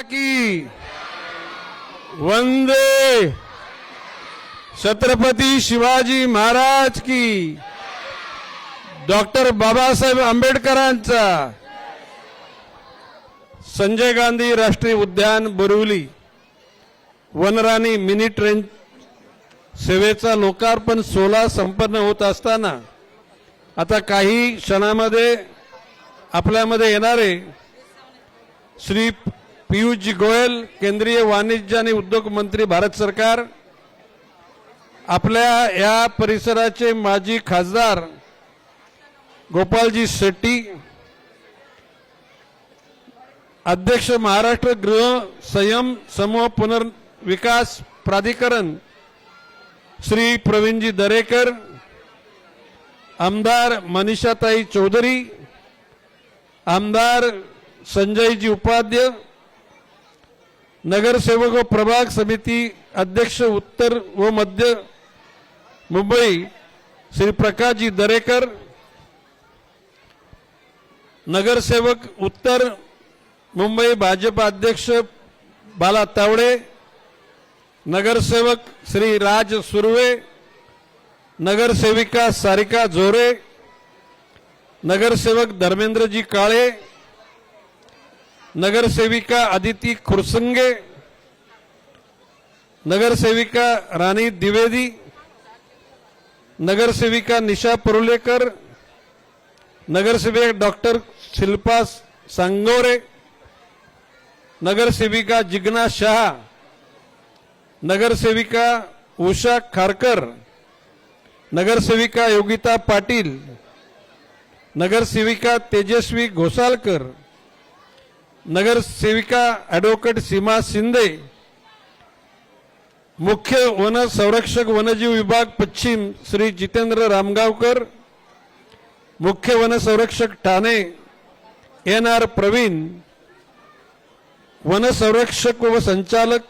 की वंदे छत्रपती शिवाजी महाराज की डॉक्टर बाबासाहेब आंबेडकरांचा संजय गांधी राष्ट्रीय उद्यान बोरिवली वनराणी मिनी ट्रेन सेवेचा लोकार्पण सोहळा संपन्न होत असताना आता काही क्षणामध्ये आपल्यामध्ये येणारे श्री पीयूष गोयल केंद्रीय वाणिज्य आणि उद्योग मंत्री भारत सरकार, आपल्या या परिसराचे माजी खासदार गोपालजी शेट्टी, अध्यक्ष महाराष्ट्र गृह संयम समूह पुनर्विकास प्राधिकरण श्री प्रवीणजी दरेकर, आमदार मनीषाताई चौधरी, आमदार संजयजी उपाध्याय, नगरसेवक व प्रभाग समिती अध्यक्ष उत्तर व मध्य मुंबई श्री प्रकाशजी दरेकर, नगरसेवक उत्तर मुंबई भाजपा अध्यक्ष बाला तावडे, नगरसेवक श्री राज सुर्वे, नगरसेविका सारिका जोरे, नगरसेवक धर्मेंद्रजी काळे, नगरसेविका अदिती खुरसंगे, नगरसेविका राणी द्विवेदी, नगरसेविका निशा परुलेकर, नगरसेवक डॉक्टर शिल्पा सांगोरे, नगरसेविका जिग्ना शाह, नगरसेविका उषा खारकर, नगरसेविका योगिता पाटील, नगरसेविका तेजस्वी घोसालकर, नगरसेविका ॲडव्होकेट सीमा शिंदे, मुख्य वन संरक्षक वनजीव विभाग पश्चिम श्री जितेंद्र रामगावकर, मुख्य वन संरक्षक ठाणे NR प्रवीण, वन संरक्षक व संचालक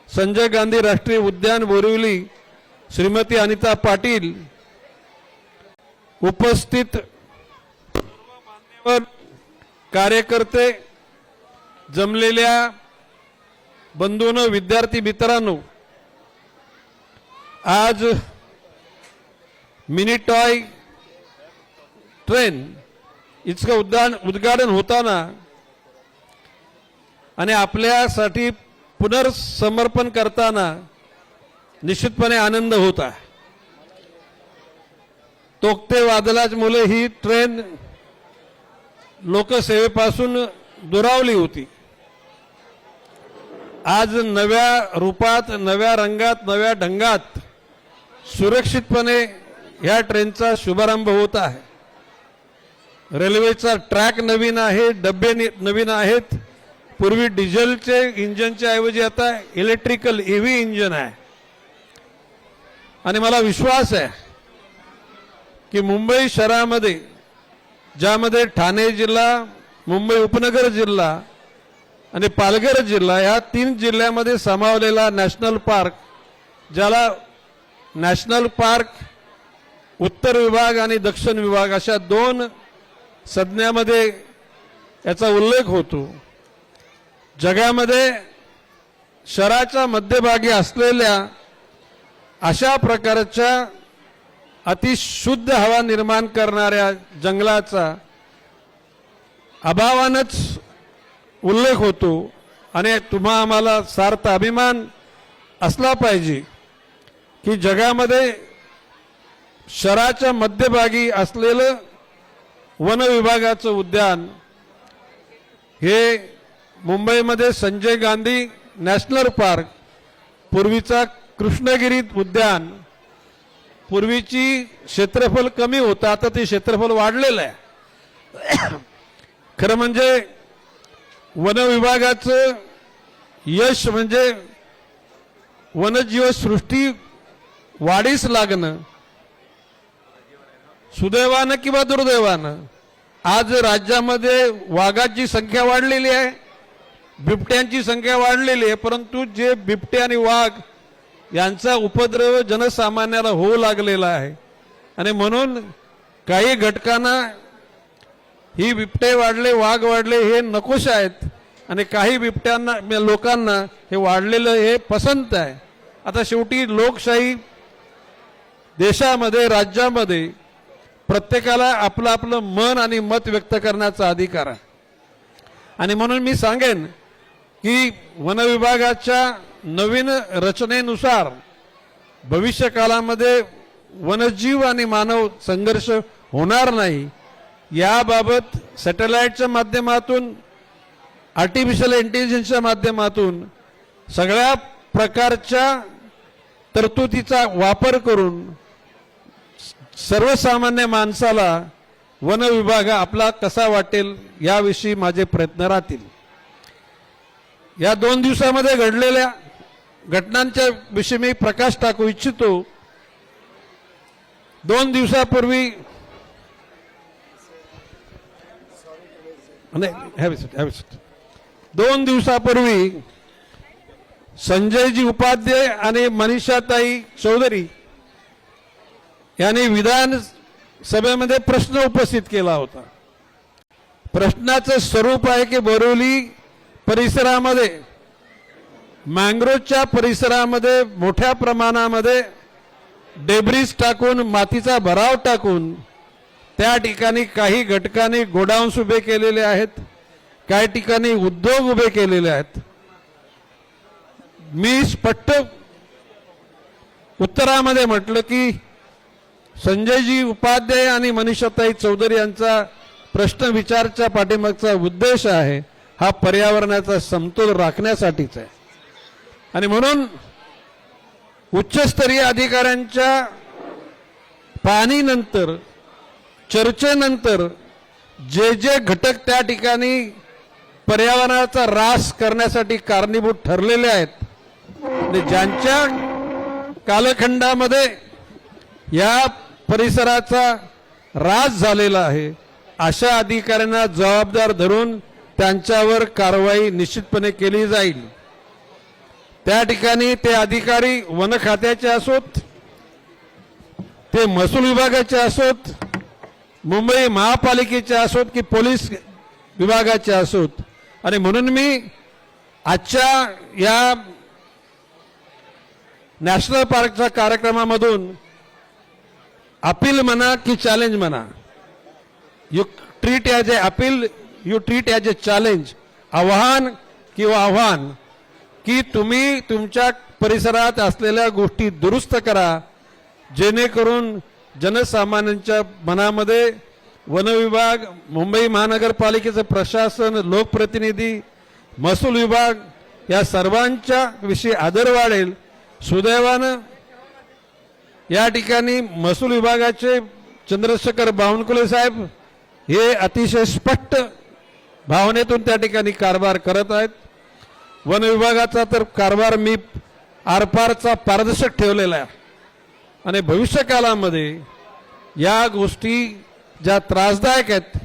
संजय गांधी राष्ट्रीय उद्यान बोरिवली श्रीमती अनिता पाटील, उपस्थित कार्यकर्ते, जमलेल्या बंधूंनो, विद्यार्थी मित्रांनो, आज मिनी टॉय ट्रेन इतकं उद्घाटन होताना आणि आपल्यासाठी पुनर्समर्पण करताना निश्चितपणे आनंद होता। तोक्ते वादळामुळे ही ट्रेन लोकसेवेपासून दुरावली होती। आज नव्या रूपात, नव्या रंगात, नव्या ढंगात सुरक्षितपणे या ट्रेनचा शुभारंभ होत आहे। रेल्वेचा ट्रॅक नवीन आहे, डबे नवीन आहेत। पूर्वी डिझेलचे इंजिनच्या ऐवजी आता इलेक्ट्रिकल EV इंजिन आहे आणि मला विश्वास आहे की मुंबई शहरामध्ये, ज्यामध्ये ठाणे जिल्हा, मुंबई उपनगर जिल्हा आणि पालघर जिल्हा या 3 जिल्ह्यामध्ये सामावलेला नॅशनल पार्क, ज्याला नॅशनल पार्क उत्तर विभाग आणि दक्षिण विभाग अशा 2 संज्ञामध्ये याचा उल्लेख होतो। जगामध्ये शहराच्या मध्यभागी असलेल्या अशा प्रकारच्या अतिशुद्ध हवा निर्माण करणाऱ्या जंगलाचा अभावानच उल्लेख होतो आणि तुम्हा आम्हाला सार्थ अभिमान असला पाहिजे की जगामध्ये शहराच्या मध्यभागी असलेलं वन विभागाचं उद्यान हे मुंबईमध्ये संजय गांधी नॅशनल पार्क, पूर्वीचा कृष्णगिरी उद्यान, पूर्वीची क्षेत्रफळ कमी होतं, आता ते क्षेत्रफळ वाढलेलं आहे। खरं म्हणजे वन विभागाचं यश म्हणजे वनजीव सृष्टी वाढीस लागणं, सुदैवानं किंवा दुर्दैवानं आज राज्यामध्ये वाघाची संख्या वाढलेली आहे, बिबट्यांची संख्या वाढलेली आहे, परंतु जे बिबटे आणि वाघ यांचा उपद्रव जनसामान्याला होऊ लागलेला आहे आणि म्हणून काही घटकांना ही बिबटे वाढले, वाघ वाढले हे नकोश आहेत, आणि काही बिबट्यांना लोकांना हे वाढलेलं हे पसंत आहे. आता शेवटी लोकशाही देशामध्ये राज्यामध्ये प्रत्येकाला आपलं आपलं मन आणि मत व्यक्त करण्याचा अधिकार आहे. आणि म्हणून मी सांगेन की वन विभागाच्या नवीन रचनेनुसार भविष्य काळामध्ये वनजीव आणि मानव संघर्ष होणार नाही याबाबत सॅटेलाइटच्या माध्यमातून आर्टिफिशियल इंटेलिजन्सच्या माध्यमातून सगळ्या प्रकारच्या तरतुदीचा वापर करून सर्वसामान्य माणसाला वन विभाग आपला कसा वाटेल याविषयी माझे प्रयत्न राहतील. या 2 दिवसामध्ये घडलेल्या घटनांच्या विषयी मी प्रकाश टाकू इच्छितो. 2 दिवसापूर्वी दोन दिवसापूर्वी संजयजी उपाध्याय आणि मनीषाताई चौधरी यांनी विधानसभेमध्ये प्रश्न उपस्थित केला होता. प्रश्नाचं स्वरूप आहे की बोरिवली परिसरामध्ये मँग्रोवच्या परिसरामध्ये मोठ्या प्रमाणामध्ये डेब्रिज टाकून मातीचा भराव टाकून त्या ठिकाणी काही घटकांनी गोडाऊन्स उभे केलेले आहेत, काही ठिकाणी उद्योग उभे केलेले आहेत. मी स्पष्ट उत्तरामध्ये म्हटलं की संजयजी उपाध्याय आणि मनीषाताई चौधरी यांचा प्रश्न विचारच्या पाठीमागचा उद्देश आहे हा पर्यावरणाचा समतोल राखण्यासाठीच आहे. आणि म्हणून उच्चस्तरीय अधिकाऱ्यांच्या पाहणीनंतर चर्चेनंतर जे जे घटक त्या ठिकाणी पर्यावरणाचा ऱ्हास करण्यासाठी कारणीभूत ठरलेले आहेत आणि ज्यांच्या कालखंडामध्ये या परिसराचा ऱ्हास झालेला आहे अशा अधिकाऱ्यांना जबाबदार धरून त्यांच्यावर कारवाई निश्चितपणे केली जाईल. त्या ठिकाणी ते अधिकारी वन खात्याचे असोत, ते महसूल विभागाचे असोत, मुंबई महापालिकेचे असोत की पोलीस विभागाचे असोत. आणि म्हणून मी आजच्या या नॅशनल पार्कच्या कार्यक्रमामधून अपील म्हणा की चॅलेंज म्हणा, you treat as A appeal, you treat as A challenge, आव्हान किंवा आव्हान की तुम्ही तुमच्या परिसरात असलेल्या गोष्टी दुरुस्त करा जेणेकरून जनसामान्यांच्या मनामध्ये वन विभाग, मुंबई महानगरपालिकेचं प्रशासन, लोकप्रतिनिधी, महसूल विभाग या सर्वांच्या विषयी आदर वाढेल. सुदैवानं या ठिकाणी महसूल विभागाचे चंद्रशेखर बावनकुळे साहेब हे अतिशय स्पष्ट भावनेतून त्या ठिकाणी कारभार करत आहेत. वन विभागाचा तर कारभार मी आरपारचा पारदर्शक ठेवलेला आहे आणि भविष्य काळामध्ये या गोष्टी ज्या त्रासदायक आहेत,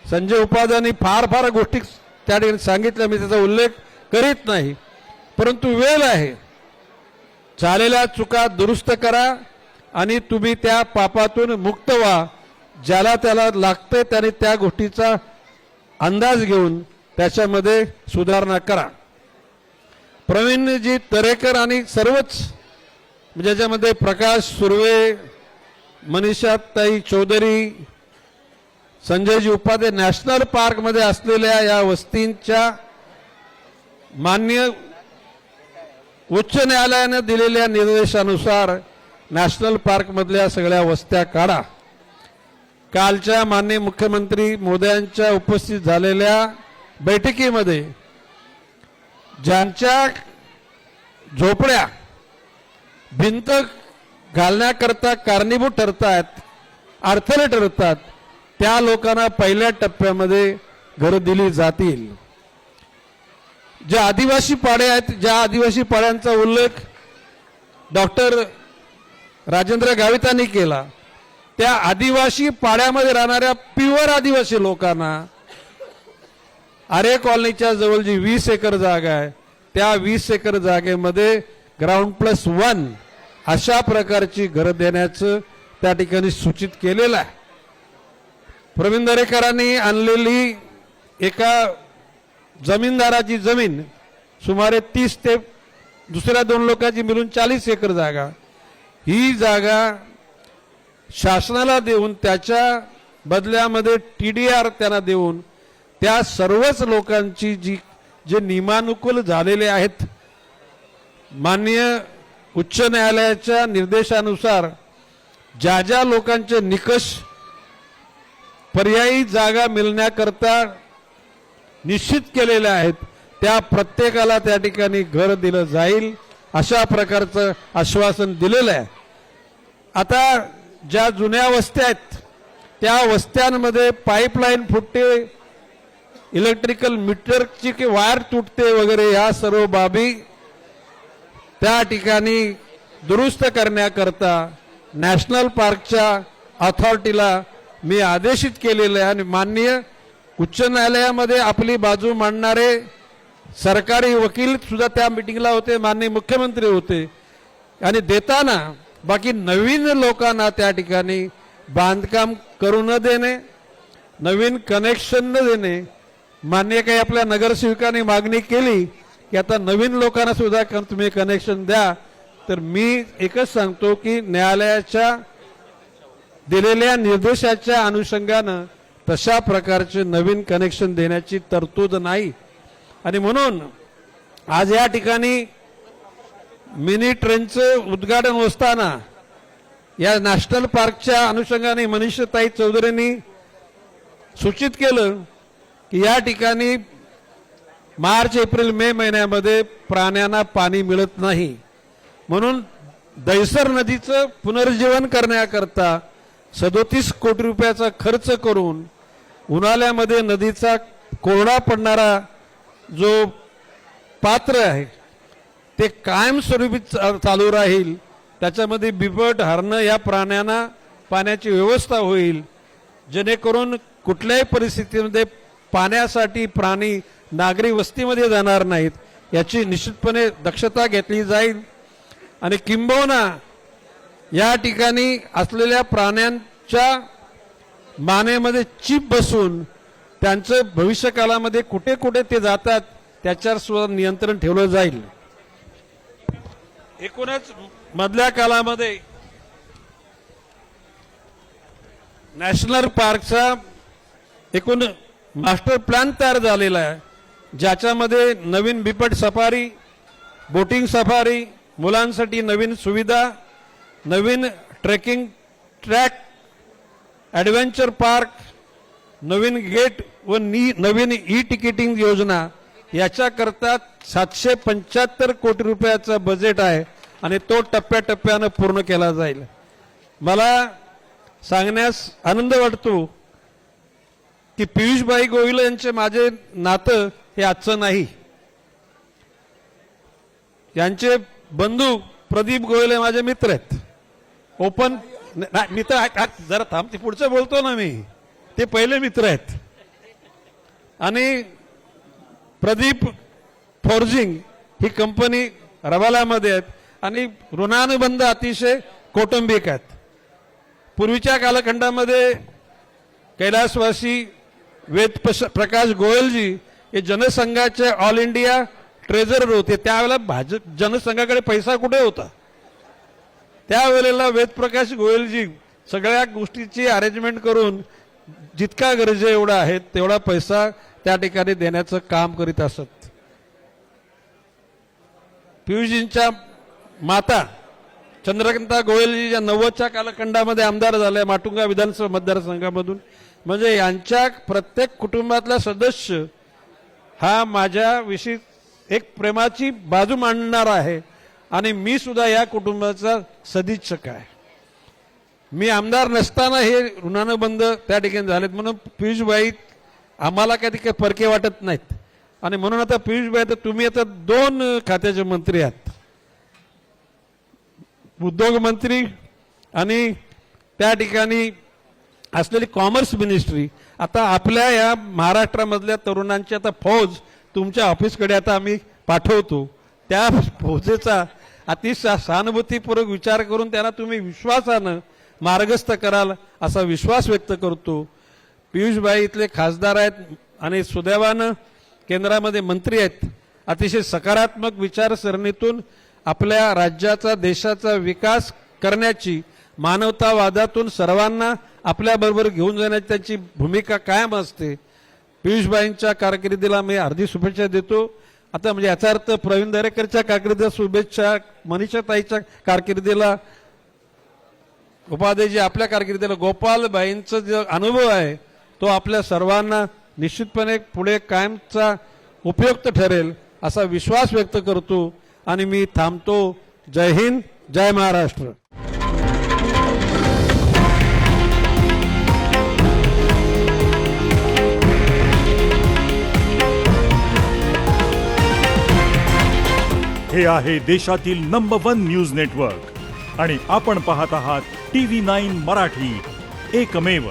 संजय उपाध्यायांनी फार गोष्टी त्या ठिकाणी सांगितल्या, मी त्याचा उल्लेख करीत नाही, परंतु वेळ आहे. झालेल्या चुका दुरुस्त करा आणि तुम्ही त्या पापातून मुक्त व्हा. ज्याला त्याला लागते त्याने त्या गोष्टीचा अंदाज घेऊन त्याच्यामध्ये सुधारणा करा. प्रवीणजी तरेकर आणि सर्वच ज्याच्यामध्ये प्रकाश सुर्वे, मनीषाताई चौधरी, संजयजी उपाध्याय नॅशनल पार्कमध्ये असलेल्या या वस्तींच्या मान्य उच्च न्यायालयाने दिलेल्या निर्देशानुसार नॅशनल पार्कमधल्या सगळ्या वस्त्या काढा. कालच्या माननीय मुख्यमंत्री मोदयांच्या उपस्थित झालेल्या बैठकीमध्ये ज्यांच्या झोपड्या भिंत घालण्याकरता कारणीभूत ठरतात, अडथळे ठरतात, त्या लोकांना पहिल्या टप्प्यामध्ये घरं दिली जातील. जे आदिवासी पाडे आहेत, ज्या आदिवासी पाड्यांचा उल्लेख डॉक्टर राजेंद्र गावितांनी केला, त्या आदिवासी पाड्यामध्ये राहणाऱ्या प्युअर आदिवासी लोकांना आरे कॉलनीच्या जवळ जी 20 एकर जागा आहे त्या 20 एकर जागेमध्ये ग्राउंड+1 अशा प्रकारची घरं देण्याचं त्या ठिकाणी सूचित केलेलं आहे. प्रवीण दरेकरांनी आणलेली एका जमीनदाराची जमीन सुमारे 30 ते दुसऱ्या 2 लोकांची मिळून 40 एकर जागा, ही जागा शासनाला देऊन त्याच्या बदल्यामध्ये TDR त्यांना देऊन त्या सर्वच लोकांची जे नियमानुकूल झालेले आहेत, माननीय उच्च न्यायालयाच्या निर्देशानुसार ज्या ज्या लोकांचे निकष पर्यायी जागा मिळण्याकरता निश्चित केलेले आहेत, त्या प्रत्येकाला त्या ठिकाणी घर दिलं जाईल अशा प्रकारचं आश्वासन दिलेलं आहे. आता ज्या जुन्या वस्त्या आहेत त्या वस्त्यांमध्ये पाईपलाईन फुटते, इलेक्ट्रिकल मीटरची वायर तुटते वगैरे, ह्या सर्व बाबी त्या ठिकाणी दुरुस्त करण्याकरता नॅशनल पार्कच्या अथॉरिटीला मी आदेशित केलेलं आहे. आणि माननीय उच्च न्यायालयामध्ये आपली बाजू मांडणारे सरकारी वकील सुद्धा त्या मीटिंगला होते, माननीय मुख्यमंत्री होते. आणि देताना बाकी नवीन लोकांना त्या ठिकाणी बांधकाम करू न देणे, नवीन कनेक्शन न देणे. मान्य काही आपल्या नगरसेवकांनी मागणी केली की आता नवीन लोकांना सुद्धा तुम्ही कनेक्शन द्या, तर मी एकच सांगतो की न्यायालयाच्या दिलेल्या निर्देशाच्या अनुषंगानं तशा प्रकारचे नवीन कनेक्शन देण्याची तरतूद नाही. आणि म्हणून आज या ठिकाणी मिनी ट्रेनचं उद्घाटन होताना या नॅशनल पार्कच्या अनुषंगाने मनीषताई चौधरींनी सूचित केलं की या ठिकाणी मार्च एप्रिल मे महिन्यामध्ये प्राण्यांना पाणी मिळत नाही, म्हणून दहिसर नदीचं पुनर्जीवन करण्याकरता 37 कोटी रुपयाचा खर्च करून उन्हाळ्यामध्ये नदीचा कोरडा पडणारा जो पात्र आहे ते कायमस्वरूपी चालू राहील. त्याच्यामध्ये बिबट, हरणं या प्राण्यांना पाण्याची व्यवस्था होईल, जेणेकरून कुठल्याही परिस्थितीमध्ये पाण्यासाठी प्राणी नागरी वस्तीमध्ये जाणार नाहीत, याची निश्चितपणे दक्षता घेतली जाईल. आणि किंबहुना या ठिकाणी असलेल्या प्राण्यांच्या मानेमध्ये चिप बसून त्यांचं भविष्यकाळामध्ये कुठे कुठे ते जातात त्याच्यावर सुद्धा नियंत्रण ठेवलं जाईल. एकूणच मधल्या काळामध्ये नॅशनल पार्कचा एकूण मास्टर प्लॅन तयार झालेला आहे, ज्याच्यामध्ये नवीन बिबट सफारी, बोटिंग सफारी, मुलांसाठी नवीन सुविधा, नवीन ट्रेकिंग ट्रॅक, ॲडव्हेंचर पार्क, नवीन गेट व नवीन ई तिकिटिंग योजना, याच्याकरता 775 कोटी रुपयाचं बजेट आहे आणि तो टप्प्याटप्प्यानं पूर्ण केला जाईल. मला सांगण्यास आनंद वाटतो की पियुषभाई गोयल यांचे माझे नातं हे आजचं नाही. यांचे बंधू प्रदीप गोयल हे माझे मित्र आहेत, ओपन मित्र. जरा थांब, ते पुढचं बोलतो ना मी, ते पहिले मित्र आहेत. आणि प्रदीप फोर्जिंग ही कंपनी रबालामध्ये आहेत आणि ऋणानुबंध अतिशय कौटुंबिक आहेत. पूर्वीच्या कालखंडामध्ये कैलासवासी वेद प्रकाश गोयलजी हे जनसंघाचे ऑल इंडिया ट्रेझरर होते. त्यावेळेला भाजप जनसंघाकडे पैसा कुठे होता, त्यावेळेला वेदप्रकाश गोयलजी सगळ्या गोष्टीची अरेंजमेंट करून जितका गरजे एवढा आहे तेवढा पैसा त्या ठिकाणी देण्याचं काम करीत असत. पियुषजींच्या माता चंद्रकांता गोयलजी ज्या 90च्या कालखंडामध्ये आमदार झाल्या माटुंगा विधानसभा मतदारसंघामधून, म्हणजे यांच्या प्रत्येक कुटुंबातला सदस्य हा माझ्याविषयी एक प्रेमाची बाजू मांडणार आहे आणि मी सुद्धा या कुटुंबाचा सदिच्छक आहे. मी आमदार नसताना हे ऋणानुबंध त्या ठिकाणी झालेत, म्हणून पियुषभाई आम्हाला काही परके वाटत नाहीत. आणि म्हणून आता पियुषभाई, तर तुम्ही आता 2 खात्याचे मंत्री आहात, उद्योग मंत्री आणि त्या ठिकाणी असलेली कॉमर्स मिनिस्ट्री. आता आपल्या या महाराष्ट्रामधल्या तरुणांची आता फौज तुमच्या ऑफिसकडे आता आम्ही पाठवतो. त्या फौजेचा अतिशय सहानुभूतीपूर्वक विचार करून त्यांना तुम्ही विश्वासानं मार्गस्थ कराल असा विश्वास व्यक्त करतो. पियुषभाई इथले खासदार आहेत आणि सुदैवानं केंद्रामध्ये मंत्री आहेत, अतिशय सकारात्मक विचारसरणीतून आपल्या राज्याचा देशाचा विकास करण्याची, मानवतावादातून सर्वांना आपल्याबरोबर घेऊन जाण्याची त्यांची भूमिका कायम असते. पियुषबाईंच्या कारकिर्दीला मी हार्दिक शुभेच्छा देतो. आता म्हणजे याचा अर्थ प्रवीण दरेकरच्या कारकिर्दीला शुभेच्छा, मनीषाताईच्या कारकिर्दीला, उपाध्यायजी आपल्या कारकिर्दीला, गोपालबाईंचा जो अनुभव आहे तो आपल्या सर्वांना निश्चितपणे पुढे कायमचा उपयुक्त ठरेल असा विश्वास व्यक्त करतो आणि मी थांबतो. जय हिंद, जय महाराष्ट्र. हे आहे देशातील नंबर 1 न्यूज नेटवर्क आणि आपण पाहत आहात TV9 मराठी, एकमेव.